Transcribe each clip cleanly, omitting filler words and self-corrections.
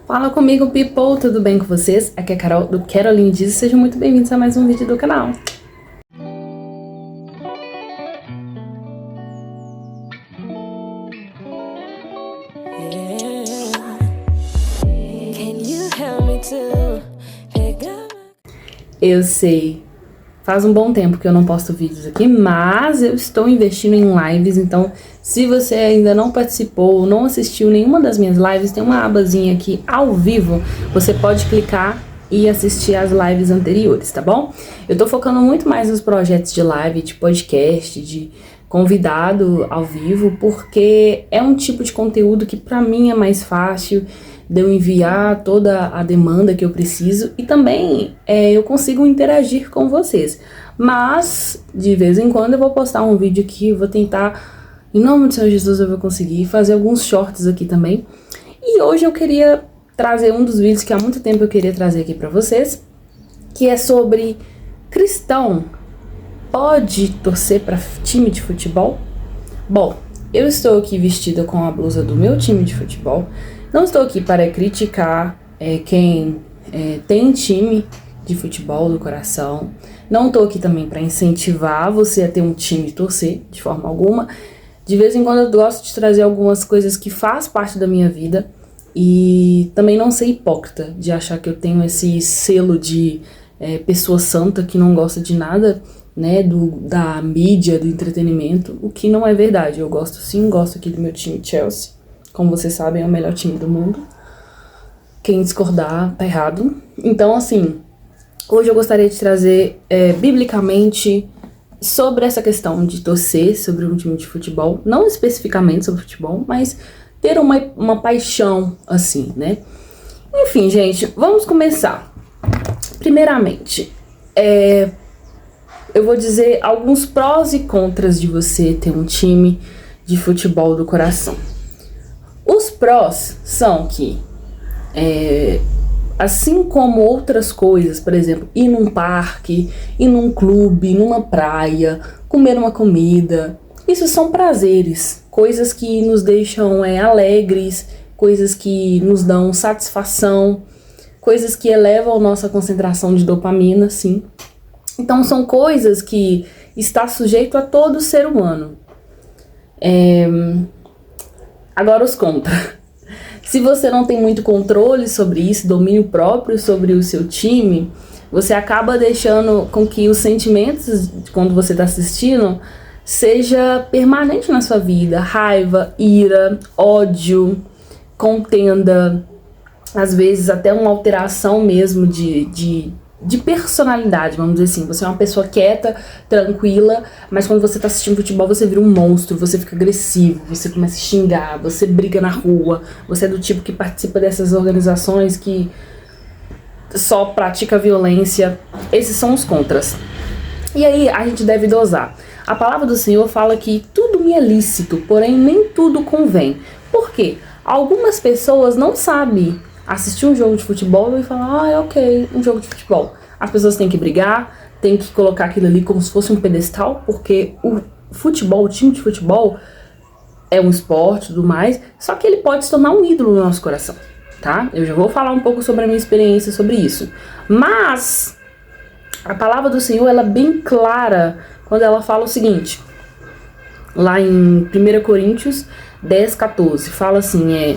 Fala comigo, people! Tudo bem com vocês? Aqui é a Carol do Caroline Diz. Sejam muito bem-vindos a mais um vídeo do canal. Eu sei, faz um bom tempo que eu não posto vídeos aqui, mas eu estou investindo em lives, então se você ainda não participou, não assistiu nenhuma das minhas lives, tem uma abazinha aqui ao vivo, você pode clicar e assistir as lives anteriores, tá bom? Eu tô focando muito mais nos projetos de live, de podcast, de convidado ao vivo, porque é um tipo de conteúdo que pra mim é mais fácil de eu enviar toda a demanda que eu preciso e também eu consigo interagir com vocês. Mas, de vez em quando eu vou postar um vídeo aqui, eu vou tentar, em nome do Senhor Jesus, eu vou conseguir fazer alguns shorts aqui também. E hoje eu queria trazer um dos vídeos que há muito tempo eu queria trazer aqui pra vocês, que é sobre cristão pode torcer pra time de futebol? Bom, eu estou aqui vestida com a blusa do meu time de futebol. Não estou aqui para criticar quem tem time de futebol do coração. Não estou aqui também para incentivar você a ter um time e torcer, de forma alguma. De vez em quando eu gosto de trazer algumas coisas que faz parte da minha vida. E também não ser hipócrita, de achar que eu tenho esse selo de pessoa santa que não gosta de nada, né, da mídia, do entretenimento. O que não é verdade. Eu gosto sim, gosto aqui do meu time Chelsea. Como vocês sabem, é o melhor time do mundo. Quem discordar, tá errado. Então, assim, hoje eu gostaria de trazer, biblicamente, sobre essa questão de torcer sobre um time de futebol. Não especificamente sobre futebol, mas ter uma paixão, assim, né? Enfim, gente, vamos começar. Primeiramente, eu vou dizer alguns prós e contras de você ter um time de futebol do coração. Os prós são que, assim como outras coisas, por exemplo, ir num parque, ir num clube, numa praia, comer uma comida, isso são prazeres, coisas que nos deixam alegres, coisas que nos dão satisfação, coisas que elevam a nossa concentração de dopamina, sim. Então são coisas que está sujeito a todo ser humano. Agora os contra. Se você não tem muito controle sobre isso, domínio próprio sobre o seu time, você acaba deixando com que os sentimentos, quando você está assistindo, seja permanente na sua vida. Raiva, ira, ódio, contenda, às vezes até uma alteração mesmo de personalidade, vamos dizer assim. Você é uma pessoa quieta, tranquila, mas quando você tá assistindo futebol, você vira um monstro, você fica agressivo, você começa a xingar, você briga na rua, você é do tipo que participa dessas organizações que só pratica violência. Esses são os contras. E aí a gente deve dosar. A palavra do Senhor fala que tudo me é lícito, porém nem tudo convém. Por quê? Algumas pessoas não sabem assistir um jogo de futebol e falar, ok, um jogo de futebol. As pessoas têm que brigar, têm que colocar aquilo ali como se fosse um pedestal, porque o futebol, o time de futebol é um esporte e tudo mais, só que ele pode se tornar um ídolo no nosso coração, tá? Eu já vou falar um pouco sobre a minha experiência sobre isso. Mas a palavra do Senhor, ela é bem clara quando ela fala o seguinte, lá em 1 Coríntios 10:14, fala assim,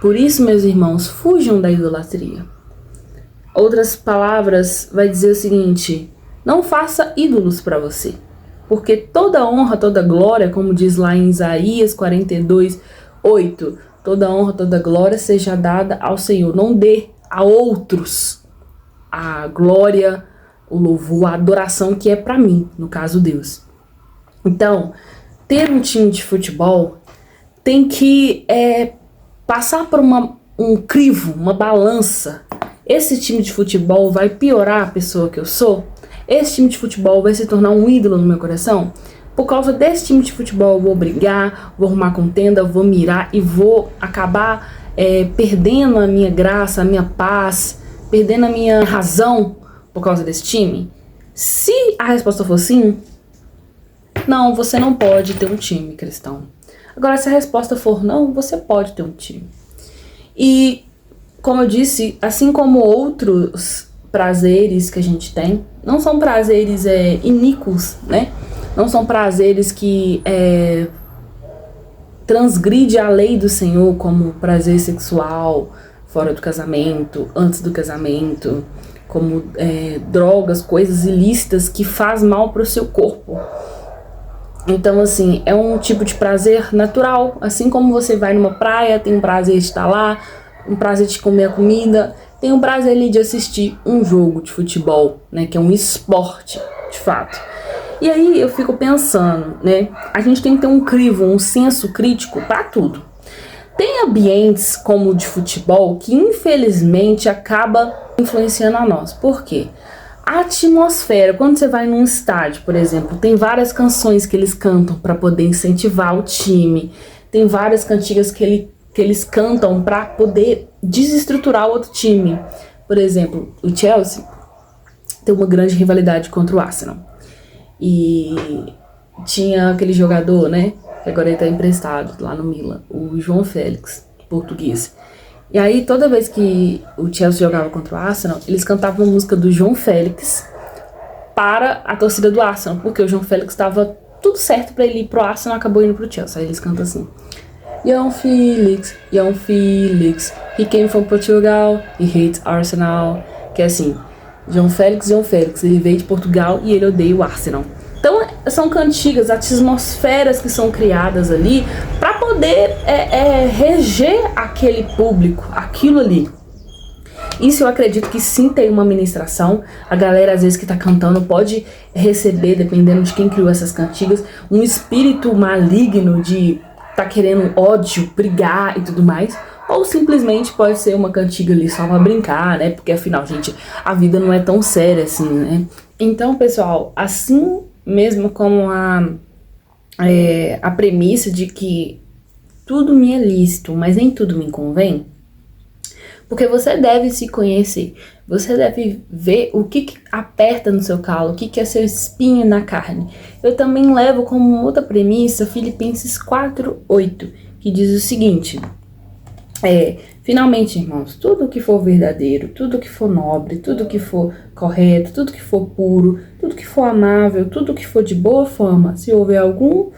por isso, meus irmãos, fujam da idolatria. Outras palavras vai dizer o seguinte, não faça ídolos para você, porque toda honra, toda glória, como diz lá em Isaías 42:8, toda honra, toda glória seja dada ao Senhor. Não dê a outros a glória, o louvor, a adoração que é para mim, no caso Deus. Então, ter um time de futebol tem que passar por um crivo, uma balança. Esse time de futebol vai piorar a pessoa que eu sou? Esse time de futebol vai se tornar um ídolo no meu coração? Por causa desse time de futebol eu vou brigar, vou arrumar contenda, vou mirar e vou acabar perdendo a minha graça, a minha paz, perdendo a minha razão por causa desse time? Se a resposta for sim, não, você não pode ter um time cristão. Agora, se a resposta for não, você pode ter um time. E, como eu disse, assim como outros prazeres que a gente tem, não são prazeres iníquos, né? Não são prazeres que transgride a lei do Senhor, como prazer sexual, fora do casamento, antes do casamento, como drogas, coisas ilícitas que faz mal para o seu corpo. Então, assim, é um tipo de prazer natural. Assim como você vai numa praia, tem um prazer de estar lá, um prazer de comer a comida, tem um prazer ali de assistir um jogo de futebol, né, que é um esporte, de fato. E aí eu fico pensando, né, a gente tem que ter um crivo, um senso crítico para tudo. Tem ambientes como o de futebol que infelizmente acaba influenciando a nós. Por quê? A atmosfera, quando você vai num estádio, por exemplo, tem várias canções que eles cantam para poder incentivar o time. Tem várias cantigas que eles cantam para poder desestruturar o outro time. Por exemplo, o Chelsea tem uma grande rivalidade contra o Arsenal. E tinha aquele jogador, né, que agora ele tá emprestado lá no Milan, o João Félix, português. E aí, toda vez que o Chelsea jogava contra o Arsenal, eles cantavam a música do João Félix para a torcida do Arsenal, porque o João Félix estava tudo certo para ele ir pro Arsenal, acabou indo pro Chelsea. Aí eles cantam assim: João Félix, he came from Portugal, he hates Arsenal. Que é assim, João Félix, ele veio de Portugal e ele odeia o Arsenal. Então, são cantigas, atmosferas que são criadas ali para poder reger aquele público, aquilo ali. Isso eu acredito que sim tem uma ministração. A galera, às vezes, que tá cantando pode receber, dependendo de quem criou essas cantigas, um espírito maligno de tá querendo ódio, brigar e tudo mais. Ou simplesmente pode ser uma cantiga ali só pra brincar, né? Porque afinal, gente, a vida não é tão séria assim, né? Então, pessoal, assim mesmo como a premissa de que tudo me é lícito, mas nem tudo me convém, porque você deve se conhecer, você deve ver o que aperta no seu calo, o que é seu espinho na carne. Eu também levo como outra premissa Filipenses 4:8, que diz o seguinte: finalmente, irmãos, tudo que for verdadeiro, tudo que for nobre, tudo que for correto, tudo que for puro, tudo que for amável, tudo que for de boa fama, se houver algo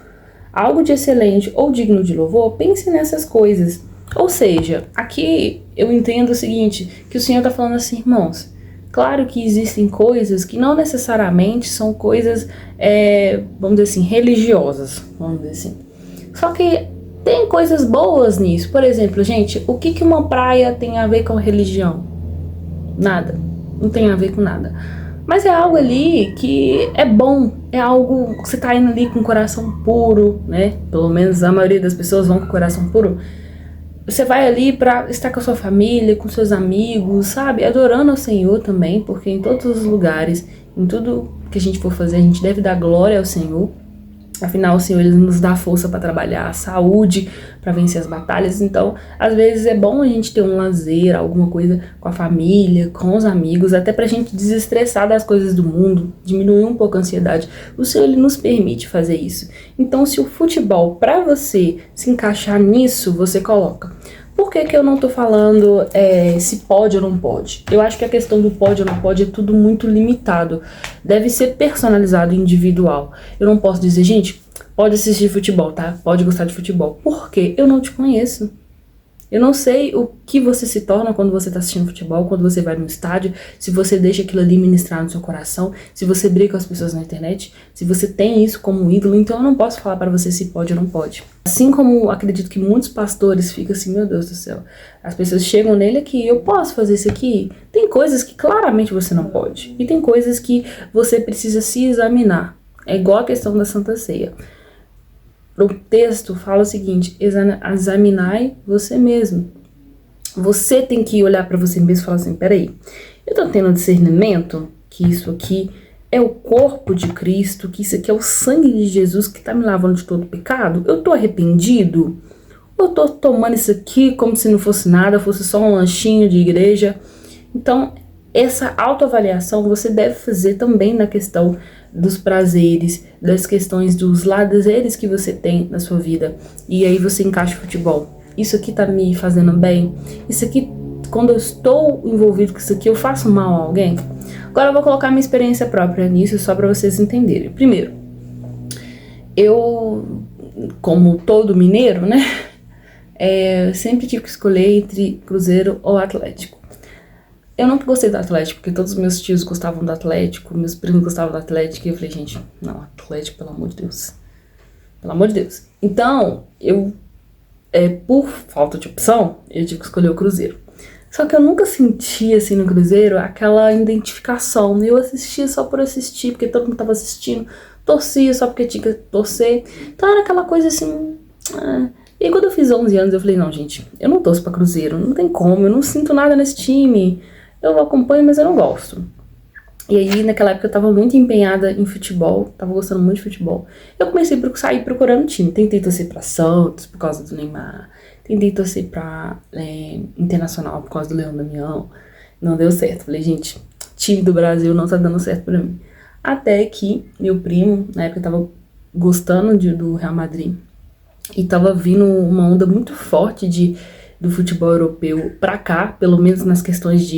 de excelente ou digno de louvor, pense nessas coisas. Ou seja, aqui eu entendo o seguinte, que o Senhor está falando assim, irmãos, claro que existem coisas que não necessariamente são coisas, vamos dizer assim, religiosas, vamos dizer assim. Só que tem coisas boas nisso. Por exemplo, gente, o que uma praia tem a ver com religião? Nada. Não tem a ver com nada. Mas é algo ali que é bom. É algo que você tá indo ali com o coração puro, né? Pelo menos a maioria das pessoas vão com o coração puro. Você vai ali pra estar com a sua família, com seus amigos, sabe? Adorando ao Senhor também, porque em todos os lugares, em tudo que a gente for fazer, a gente deve dar glória ao Senhor. Afinal, o Senhor, Ele nos dá força para trabalhar, saúde para vencer as batalhas. Então, às vezes é bom a gente ter um lazer, alguma coisa com a família, com os amigos, até pra gente desestressar das coisas do mundo, diminuir um pouco a ansiedade. O Senhor, Ele nos permite fazer isso. Então, se o futebol, para você se encaixar nisso, você coloca. Por que eu não tô falando se pode ou não pode? Eu acho que a questão do pode ou não pode é tudo muito limitado. Deve ser personalizado, individual. Eu não posso dizer, gente, pode assistir futebol, tá? Pode gostar de futebol. Por quê? Eu não te conheço. Eu não sei o que você se torna quando você tá assistindo futebol, quando você vai no estádio, se você deixa aquilo ali ministrar no seu coração, se você briga com as pessoas na internet, se você tem isso como um ídolo. Então eu não posso falar pra você se pode ou não pode. Assim como acredito que muitos pastores ficam assim, meu Deus do céu, as pessoas chegam nele aqui, eu posso fazer isso aqui? Tem coisas que claramente você não pode. E tem coisas que você precisa se examinar. É igual a questão da Santa Ceia. O texto fala o seguinte: examinai você mesmo. Você tem que olhar para você mesmo e falar assim, peraí, eu tô tendo discernimento que isso aqui é o corpo de Cristo, que isso aqui é o sangue de Jesus que tá me lavando de todo pecado? Eu tô arrependido? Ou eu tô tomando isso aqui como se não fosse nada, fosse só um lanchinho de igreja? Então, essa autoavaliação você deve fazer também na questão dos prazeres, das questões dos lazeres que você tem na sua vida. E aí você encaixa o futebol. isso aqui tá me fazendo bem? Isso aqui, quando eu estou envolvido com isso aqui, eu faço mal a alguém? Agora eu vou colocar minha experiência própria nisso, só pra vocês entenderem. Primeiro, eu, como todo mineiro, né, sempre tive que escolher entre Cruzeiro ou Atlético. Eu nunca gostei do Atlético, porque todos os meus tios gostavam do Atlético, meus primos gostavam do Atlético, e eu falei, gente, não, Atlético, pelo amor de Deus. Pelo amor de Deus. Então, por falta de opção, eu tive que escolher o Cruzeiro. Só que eu nunca senti, assim, no Cruzeiro, aquela identificação. Eu assistia só por assistir, porque todo mundo tava assistindo. Torcia só porque tinha que torcer. Então era aquela coisa assim... E aí, quando eu fiz 11 anos, eu falei, não, gente, eu não torço pra Cruzeiro, não tem como, eu não sinto nada nesse time. Eu acompanho, mas eu não gosto. E aí, naquela época, eu tava muito empenhada em futebol, tava gostando muito de futebol. Eu comecei a sair procurando time. Tentei torcer pra Santos, por causa do Neymar. Tentei torcer pra Internacional, por causa do Leão Damião. Não deu certo. Falei, gente, time do Brasil não tá dando certo pra mim. Até que meu primo, na época, tava gostando do Real Madrid. E tava vindo uma onda muito forte do futebol europeu pra cá, pelo menos nas questões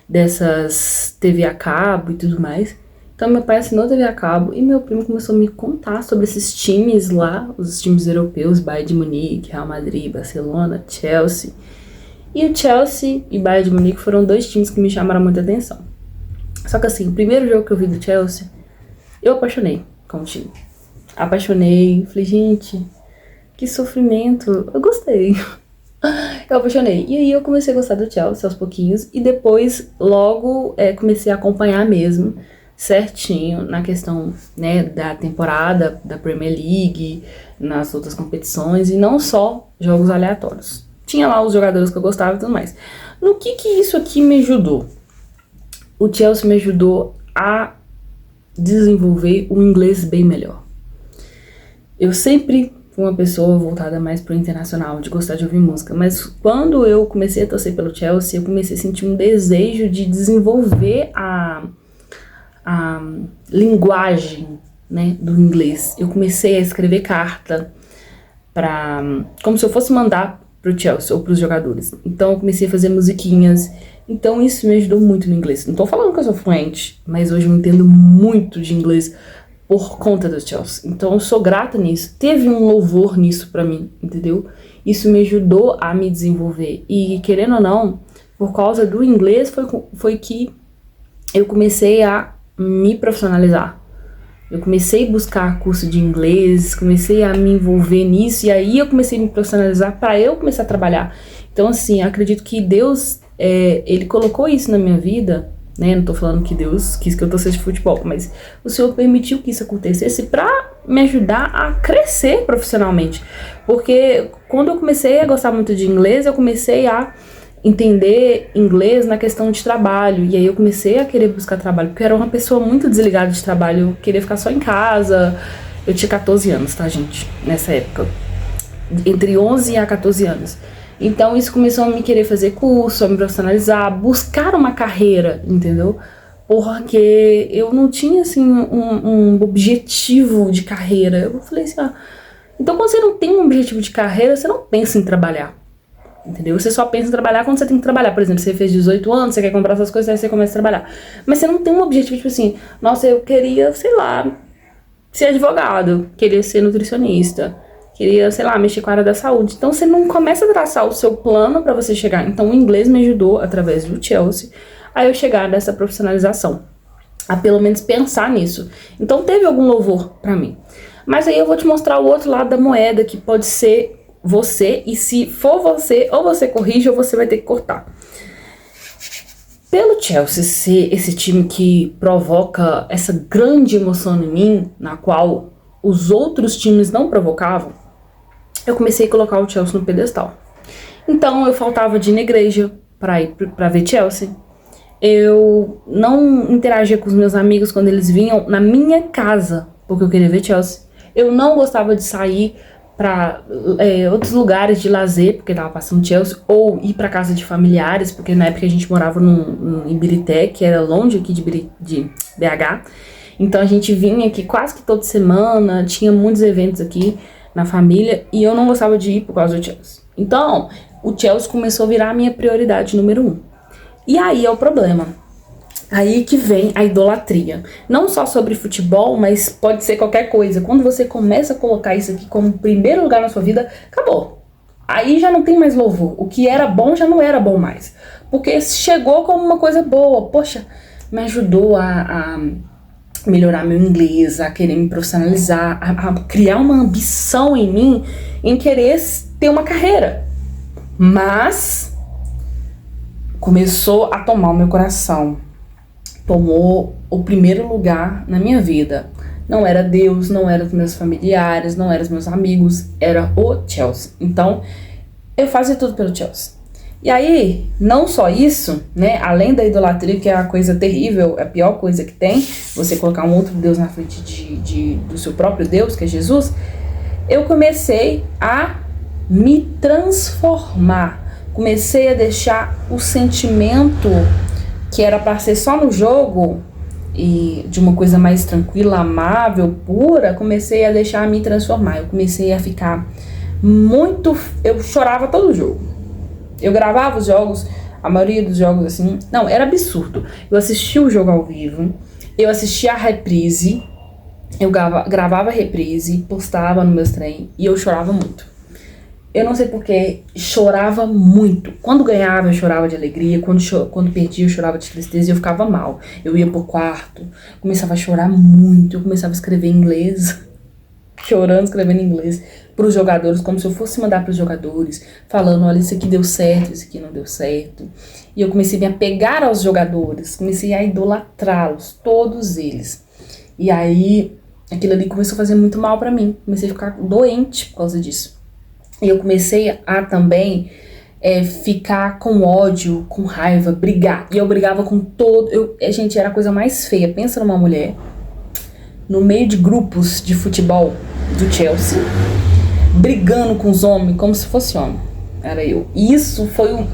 dessas TV a cabo e tudo mais. Então meu pai assinou TV a cabo e meu primo começou a me contar sobre esses times lá, os times europeus, Bayern de Munique, Real Madrid, Barcelona, Chelsea. E o Chelsea e Bayern de Munique foram dois times que me chamaram muita atenção. Só que assim, o primeiro jogo que eu vi do Chelsea, eu apaixonei com o time. Apaixonei, falei, gente, que sofrimento, eu gostei. Eu apaixonei. E aí eu comecei a gostar do Chelsea aos pouquinhos. E depois, logo, comecei a acompanhar mesmo, certinho, na questão, né, da temporada, da Premier League, nas outras competições. E não só jogos aleatórios. Tinha lá os jogadores que eu gostava e tudo mais. No que isso aqui me ajudou? O Chelsea me ajudou a desenvolver o inglês bem melhor. Eu sempre... uma pessoa voltada mais pro internacional, de gostar de ouvir música. Mas quando eu comecei a torcer pelo Chelsea, eu comecei a sentir um desejo de desenvolver a linguagem, né, do inglês. Eu comecei a escrever carta como se eu fosse mandar pro Chelsea ou pros jogadores. Então eu comecei a fazer musiquinhas. Então isso me ajudou muito no inglês. Não tô falando que eu sou fluente, mas hoje eu entendo muito de inglês por conta do Chelsea. Então eu sou grata nisso. Teve um louvor nisso pra mim, entendeu? Isso me ajudou a me desenvolver. E querendo ou não, por causa do inglês foi que eu comecei a me profissionalizar. Eu comecei a buscar curso de inglês, comecei a me envolver nisso, e aí eu comecei a me profissionalizar para eu começar a trabalhar. Então assim, acredito que Deus, ele colocou isso na minha vida, né? Não tô falando que Deus quis que eu torcesse de futebol, mas o Senhor permitiu que isso acontecesse pra me ajudar a crescer profissionalmente. Porque quando eu comecei a gostar muito de inglês, eu comecei a entender inglês na questão de trabalho. E aí eu comecei a querer buscar trabalho, porque eu era uma pessoa muito desligada de trabalho, eu queria ficar só em casa. Eu tinha 14 anos, tá, gente? Nessa época. Entre 11 a 14 anos. Então isso começou a me querer fazer curso, a me profissionalizar, buscar uma carreira, entendeu? Porque eu não tinha, assim, um objetivo de carreira. Eu falei assim, então quando você não tem um objetivo de carreira, você não pensa em trabalhar, entendeu? Você só pensa em trabalhar quando você tem que trabalhar. Por exemplo, você fez 18 anos, você quer comprar essas coisas, aí você começa a trabalhar. Mas você não tem um objetivo, tipo assim, nossa, eu queria, sei lá, ser advogado, queria ser nutricionista, queria, sei lá, mexer com a área da saúde. Então você não começa a traçar o seu plano pra você chegar. Então o inglês me ajudou, através do Chelsea, a eu chegar nessa profissionalização. A pelo menos pensar nisso. Então teve algum louvor pra mim. Mas aí eu vou te mostrar o outro lado da moeda, que pode ser você. E se for você, ou você corrige ou você vai ter que cortar. Pelo Chelsea ser esse time que provoca essa grande emoção em mim, na qual os outros times não provocavam, eu comecei a colocar o Chelsea no pedestal. Então eu faltava de ir na igreja pra ver Chelsea. Eu não interagia com os meus amigos quando eles vinham na minha casa, porque eu queria ver Chelsea. Eu não gostava de sair pra outros lugares de lazer, porque tava passando Chelsea, ou ir pra casa de familiares, porque na época a gente morava em Birité, que era longe aqui de BH. Então a gente vinha aqui quase que toda semana, tinha muitos eventos aqui na família, e eu não gostava de ir por causa do Chelsea. Então, o Chelsea começou a virar a minha prioridade número 1. E aí é o problema. Aí que vem a idolatria. Não só sobre futebol, mas pode ser qualquer coisa. Quando você começa a colocar isso aqui como primeiro lugar na sua vida, acabou. Aí já não tem mais louvor. O que era bom já não era bom mais. Porque chegou como uma coisa boa. Poxa, me ajudou a melhorar meu inglês, a querer me profissionalizar, a criar uma ambição em mim, em querer ter uma carreira. Mas começou a tomar o meu coração. Tomou o primeiro lugar na minha vida. Não era Deus, não eram os meus familiares, não eram os meus amigos, era o Chelsea. Então, eu fazia tudo pelo Chelsea. E aí, não só isso, né, além da idolatria, que é a coisa terrível, a pior coisa que tem, você colocar um outro Deus na frente do seu próprio Deus, que é Jesus, eu comecei a me transformar. Comecei a deixar o sentimento que era para ser só no jogo e de uma coisa mais tranquila, amável, pura, comecei a deixar me transformar. Eu comecei a ficar muito... Eu chorava todo jogo. Eu gravava os jogos, a maioria dos jogos assim... Não, era absurdo. Eu assistia o jogo ao vivo, eu assistia a reprise, eu gravava a reprise, postava no meus trem e eu chorava muito. Eu não sei porque, chorava muito. Quando ganhava, eu chorava de alegria. Quando perdia, eu chorava de tristeza e eu ficava mal. Eu ia pro quarto, começava a chorar muito. Eu começava a escrever em inglês, chorando, escrevendo em inglês, pros jogadores, como se eu fosse mandar pros jogadores, falando, olha, isso aqui deu certo, isso aqui não deu certo. E eu comecei a me apegar aos jogadores, comecei a idolatrá-los, todos eles. E aí, aquilo ali começou a fazer muito mal pra mim. Comecei a ficar doente por causa disso. E eu comecei a também ficar com ódio, com raiva, brigar. E eu brigava com todo... Gente, era a coisa mais feia. Pensa numa mulher no meio de grupos de futebol do Chelsea, brigando com os homens como se fosse homem. Era eu. E isso foi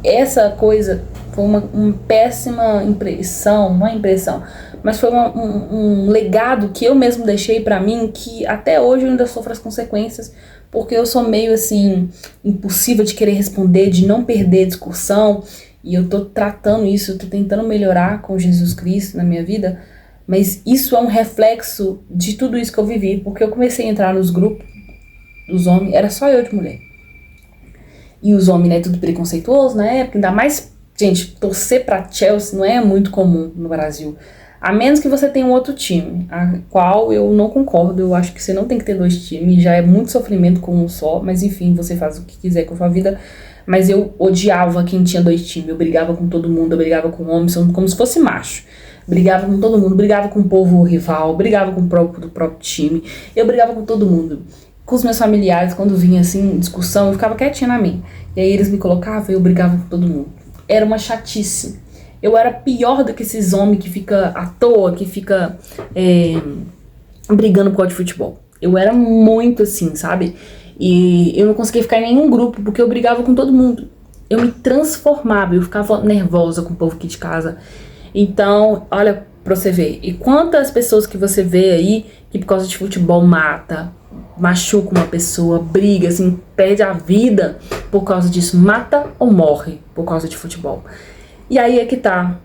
essa coisa foi uma péssima impressão, não é impressão, mas foi um legado que eu mesmo deixei pra mim, que até hoje eu ainda sofro as consequências, porque eu sou meio assim, impulsiva de querer responder, de não perder a discussão, e eu tô tratando isso, eu tô tentando melhorar com Jesus Cristo na minha vida, mas isso é um reflexo de tudo isso que eu vivi, porque eu comecei a entrar nos grupos dos homens, era só eu de mulher. E os homens, né, tudo preconceituoso na época, ainda mais, gente, torcer pra Chelsea não é muito comum no Brasil. A menos que você tenha um outro time, a qual eu não concordo, eu acho que você não tem que ter dois times, já é muito sofrimento com um só, mas enfim, você faz o que quiser com a sua vida. Mas eu odiava quem tinha dois times, eu brigava com todo mundo, eu brigava com homens, como se fosse macho. Brigava com todo mundo, brigava com o povo rival, brigava com o do próprio time, eu brigava com todo mundo. Com os meus familiares, quando vinha assim, discussão, eu ficava quietinha na minha. E aí eles me colocavam e eu brigava com todo mundo. Era uma chatice. Eu era pior do que esses homens que fica à toa, que fica brigando por causa de futebol. Eu era muito assim, sabe? E eu não conseguia ficar em nenhum grupo, porque eu brigava com todo mundo. Eu me transformava, eu ficava nervosa com o povo aqui de casa. Então, olha pra você ver. E quantas pessoas que você vê aí, que por causa de futebol mata, machuca uma pessoa, briga, assim, perde a vida por causa disso, mata ou morre por causa de futebol. E aí é que tá,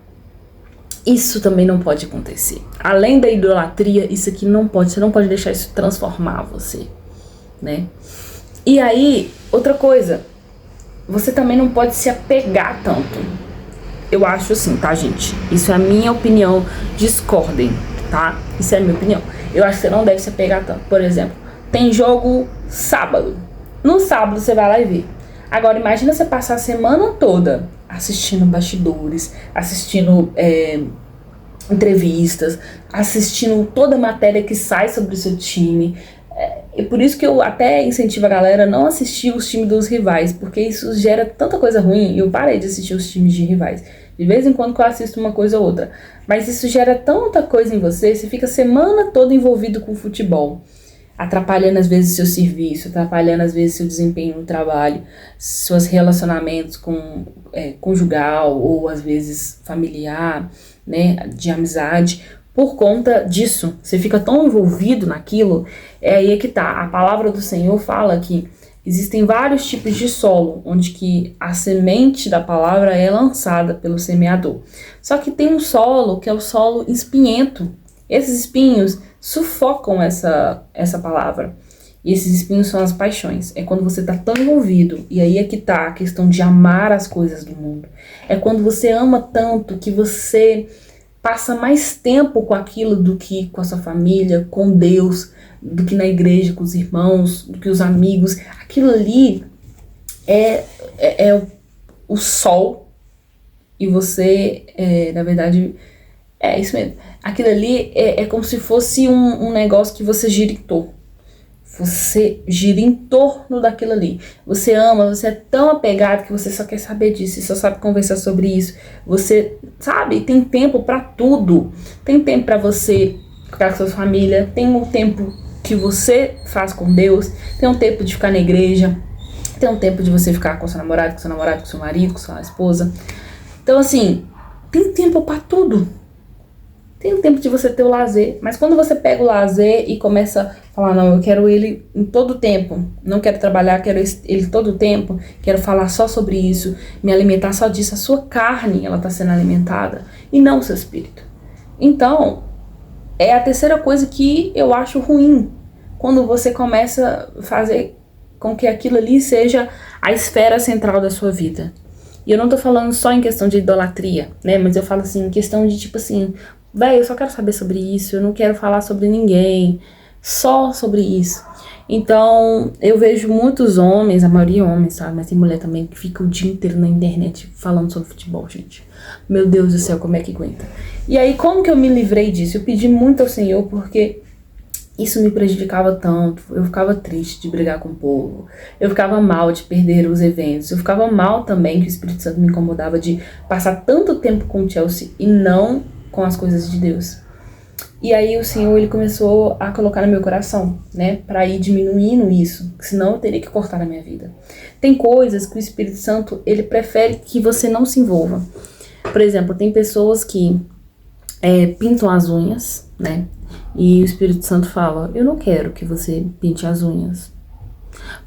isso também não pode acontecer. Além da idolatria, isso aqui não pode, você não pode deixar isso transformar você, né? E aí, outra coisa, você também não pode se apegar tanto. Eu acho assim, tá, gente? Isso é a minha opinião, discordem, tá? Isso é a minha opinião. Eu acho que você não deve se apegar tanto. Por exemplo, tem jogo sábado. No sábado você vai lá e vê. Agora imagina você passar a semana toda assistindo bastidores, assistindo entrevistas, assistindo toda a matéria que sai sobre o seu time. E por isso que eu até incentivo a galera a não assistir os times dos rivais, porque isso gera tanta coisa ruim. Eu parei de assistir os times de rivais. De vez em quando que eu assisto uma coisa ou outra. Mas isso gera tanta coisa em você, você fica a semana toda envolvido com futebol. Atrapalhando às vezes seu serviço, atrapalhando às vezes seu desempenho no trabalho, seus relacionamentos com conjugal ou às vezes familiar, né, de amizade. Por conta disso, você fica tão envolvido naquilo, aí é que tá. A palavra do Senhor fala que Existem vários tipos de solo, onde que a semente da palavra é lançada pelo semeador. Só que tem um solo que é o solo espinhento. Esses espinhos sufocam essa palavra. E esses espinhos são as paixões. É quando você está tão envolvido, e aí é que tá a questão de amar as coisas do mundo. É quando você ama tanto que você passa mais tempo com aquilo do que com a sua família, com Deus, do que na igreja, com os irmãos, do que os amigos. Aquilo ali é o sol, e você, na verdade, é isso mesmo. Aquilo ali é como se fosse um negócio que você gira em torno. Você gira em torno daquilo ali. Você ama, você é tão apegado que você só quer saber disso, você só sabe conversar sobre isso. Você, sabe, tem tempo pra tudo. Tem tempo pra você ficar com sua família, tem um tempo que você faz com Deus, tem um tempo de ficar na igreja, tem um tempo de você ficar com seu namorado, com seu marido, com sua esposa. Então, assim, tem tempo pra tudo. Tem um tempo de você ter o lazer, mas quando você pega o lazer e começa a falar, não, eu quero ele em todo tempo, não quero trabalhar, quero ele todo tempo, quero falar só sobre isso, me alimentar só disso, a sua carne, ela está sendo alimentada, e não o seu espírito. Então, é a terceira coisa que eu acho ruim, quando você começa a fazer com que aquilo ali seja a esfera central da sua vida. E eu não tô falando só em questão de idolatria, né, mas eu falo assim, em questão de tipo assim, véi, eu só quero saber sobre isso, eu não quero falar sobre ninguém, só sobre isso. Então, eu vejo muitos homens, a maioria homens, sabe, mas tem mulher também que fica o dia inteiro na internet falando sobre futebol, gente. Meu Deus do céu, como é que aguenta? E aí, como que eu me livrei disso? Eu pedi muito ao Senhor, porque isso me prejudicava tanto, eu ficava triste de brigar com o povo, eu ficava mal de perder os eventos, eu ficava mal também que o Espírito Santo me incomodava de passar tanto tempo com o Chelsea e não com as coisas de Deus. E aí o Senhor, ele começou a colocar no meu coração, né, para ir diminuindo isso, senão eu teria que cortar na minha vida. Tem coisas que o Espírito Santo, ele prefere que você não se envolva. Por exemplo, tem pessoas que pintam as unhas, né, e o Espírito Santo fala, eu não quero que você pinte as unhas.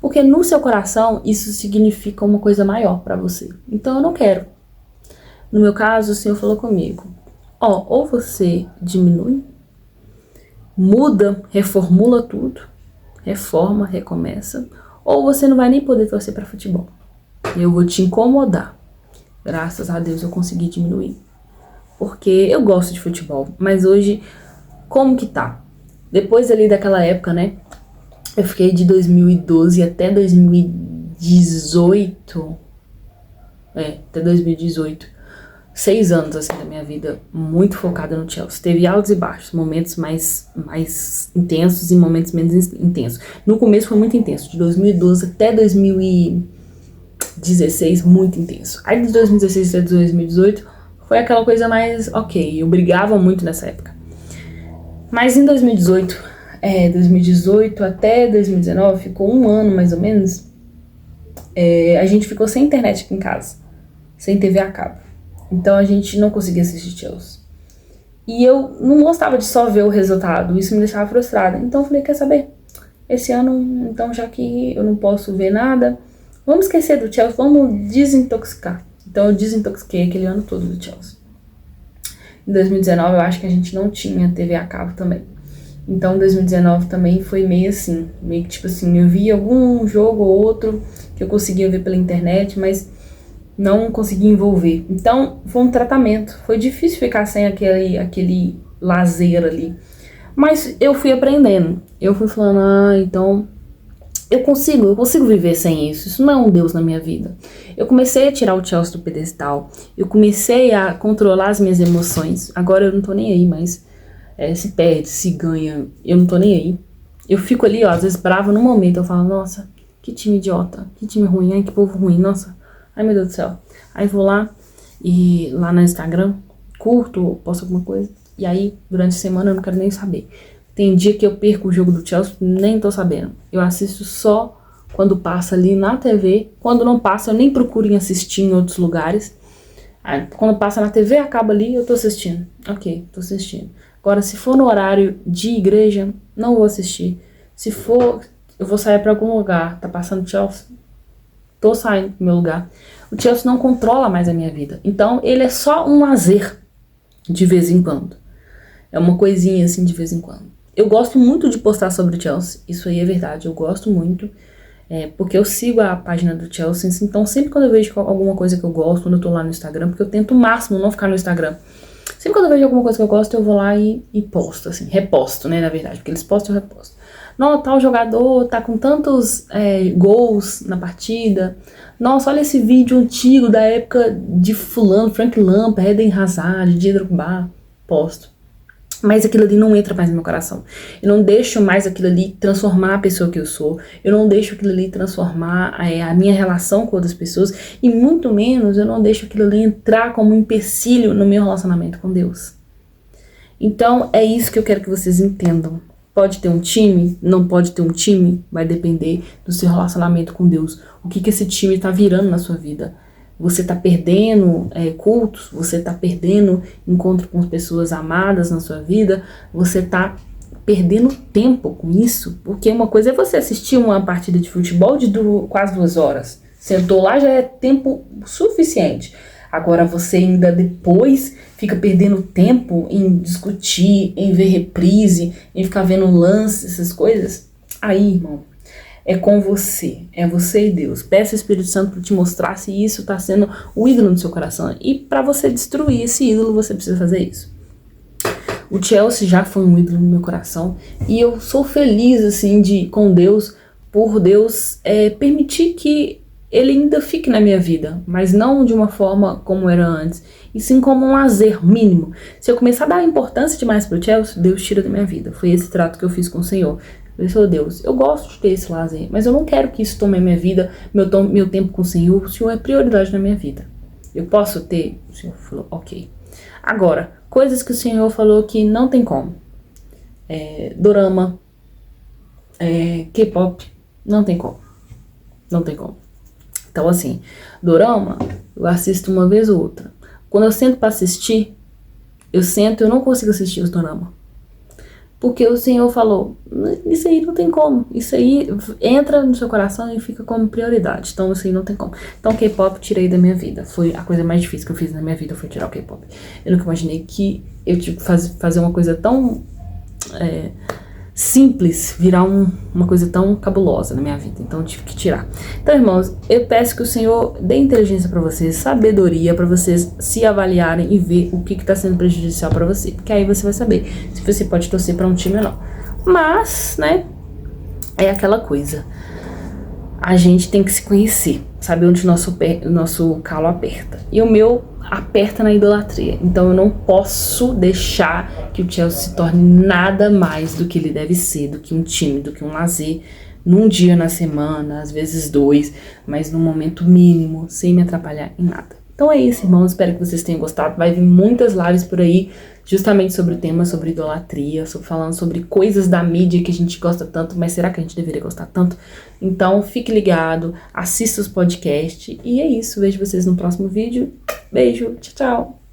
Porque no seu coração, isso significa uma coisa maior para você. Então eu não quero. No meu caso, o Senhor falou comigo, ou você diminui, muda, reformula tudo, reforma, recomeça, ou você não vai nem poder torcer para futebol. Eu vou te incomodar. Graças a Deus eu consegui diminuir. Porque eu gosto de futebol, mas hoje, como que tá? Depois ali daquela época, né, eu fiquei de 2012 até 2018, até 2018, 6 anos, assim, da minha vida, muito focada no Chelsea. Teve altos e baixos, momentos mais intensos e momentos menos intensos. No começo foi muito intenso, de 2012 até 2016, muito intenso. Aí de 2016 até 2018, foi aquela coisa mais ok, eu brigava muito nessa época. Mas em 2018 até 2019, ficou um ano mais ou menos, a gente ficou sem internet aqui em casa, sem TV a cabo. Então a gente não conseguia assistir Chelsea. E eu não gostava de só ver o resultado, isso me deixava frustrada. Então eu falei, quer saber? Esse ano, então, já que eu não posso ver nada, vamos esquecer do Chelsea, vamos desintoxicar. Então eu desintoxiquei aquele ano todo do Chelsea. Em 2019 eu acho que a gente não tinha TV a cabo também. Então 2019 também foi meio assim, meio que tipo assim, eu via algum jogo ou outro que eu conseguia ver pela internet, mas não consegui envolver. Então, foi um tratamento. Foi difícil ficar sem aquele lazer ali. Mas eu fui aprendendo. Eu fui falando, então eu consigo viver sem isso. Isso não é um Deus na minha vida. Eu comecei a tirar o Chelsea do pedestal. Eu comecei a controlar as minhas emoções. Agora eu não tô nem aí, mas se perde, se ganha, eu não tô nem aí. Eu fico ali, às vezes brava no momento. Eu falo, nossa, que time idiota, que time ruim, ai, que povo ruim, nossa. Ai, meu Deus do céu. Aí vou lá no Instagram, curto, posto alguma coisa. E aí, durante a semana, eu não quero nem saber. Tem dia que eu perco o jogo do Chelsea, nem tô sabendo. Eu assisto só quando passa ali na TV. Quando não passa, eu nem procuro em assistir em outros lugares. Aí, quando passa na TV, acaba ali, eu tô assistindo. Ok, tô assistindo. Agora, se for no horário de igreja, não vou assistir. Se for eu vou sair pra algum lugar, tá passando Chelsea, tô saindo do meu lugar. O Chelsea não controla mais a minha vida. Então, ele é só um lazer de vez em quando. É uma coisinha assim de vez em quando. Eu gosto muito de postar sobre o Chelsea, isso aí é verdade, eu gosto muito. Porque eu sigo a página do Chelsea, então sempre quando eu vejo alguma coisa que eu gosto, quando eu tô lá no Instagram, porque eu tento o máximo não ficar no Instagram. Sempre quando eu vejo alguma coisa que eu gosto, eu vou lá e posto, assim, reposto, né, na verdade, porque eles postam, eu reposto. Não, tal jogador tá com tantos gols na partida. Nossa, olha esse vídeo antigo da época de fulano, Frank Lampard, Eden Hazard, Didier Drogba. Posto. Mas aquilo ali não entra mais no meu coração. Eu não deixo mais aquilo ali transformar a pessoa que eu sou. Eu não deixo aquilo ali transformar a minha relação com outras pessoas. E muito menos eu não deixo aquilo ali entrar como um empecilho no meu relacionamento com Deus. Então é isso que eu quero que vocês entendam. Pode ter um time? Não pode ter um time? Vai depender do seu relacionamento com Deus. O que esse time está virando na sua vida? Você está perdendo cultos? Você está perdendo encontro com as pessoas amadas na sua vida? Você está perdendo tempo com isso? Porque uma coisa é você assistir uma partida de futebol de quase 2 horas. Sentou lá, já é tempo suficiente. Agora você ainda depois fica perdendo tempo em discutir, em ver reprise, em ficar vendo lance, essas coisas. Aí, irmão, é com você. É você e Deus. Peça ao Espírito Santo para te mostrar se isso está sendo o ídolo no seu coração. E para você destruir esse ídolo, você precisa fazer isso. O Chelsea já foi um ídolo no meu coração. E eu sou feliz, assim, com Deus, por Deus permitir que ele ainda fique na minha vida, mas não de uma forma como era antes, e sim como um lazer mínimo. Se eu começar a dar importância demais pro Chelsea, Deus tira da minha vida. Foi esse trato que eu fiz com o Senhor. Eu falei, Deus, eu gosto de ter esse lazer, mas eu não quero que isso tome a minha vida, meu tempo com o Senhor é prioridade na minha vida. Eu posso ter? O Senhor falou, ok. Agora, coisas que o Senhor falou que não tem como. Dorama, K-pop, não tem como. Não tem como. Então, assim, dorama, eu assisto uma vez ou outra. Quando eu sento pra assistir, eu não consigo assistir os dorama. Porque o Senhor falou, isso aí não tem como. Isso aí entra no seu coração e fica como prioridade. Então, isso aí não tem como. Então, K-pop tirei da minha vida. Foi a coisa mais difícil que eu fiz na minha vida, foi tirar o K-pop. Eu nunca imaginei que eu tive que fazer uma coisa tão simples virar uma coisa tão cabulosa na minha vida. Então eu tive que tirar. Então, irmãos, eu peço que o Senhor dê inteligência para vocês, sabedoria para vocês se avaliarem e ver o que está sendo prejudicial para você, porque aí você vai saber se você pode torcer para um time ou não. Mas, né, é aquela coisa. A gente tem que se conhecer, saber onde o nosso calo aperta. E o meu aperta na idolatria. Então eu não posso deixar que o Chelsea se torne nada mais do que ele deve ser, do que um time, do que um lazer, num dia na semana, às vezes 2, mas num momento mínimo, sem me atrapalhar em nada. Então é isso, irmãos, espero que vocês tenham gostado. Vai vir muitas lives por aí, justamente sobre o tema, sobre idolatria, falando sobre coisas da mídia que a gente gosta tanto, mas será que a gente deveria gostar tanto? Então fique ligado, assista os podcasts, e é isso, vejo vocês no próximo vídeo. Beijo, tchau, tchau!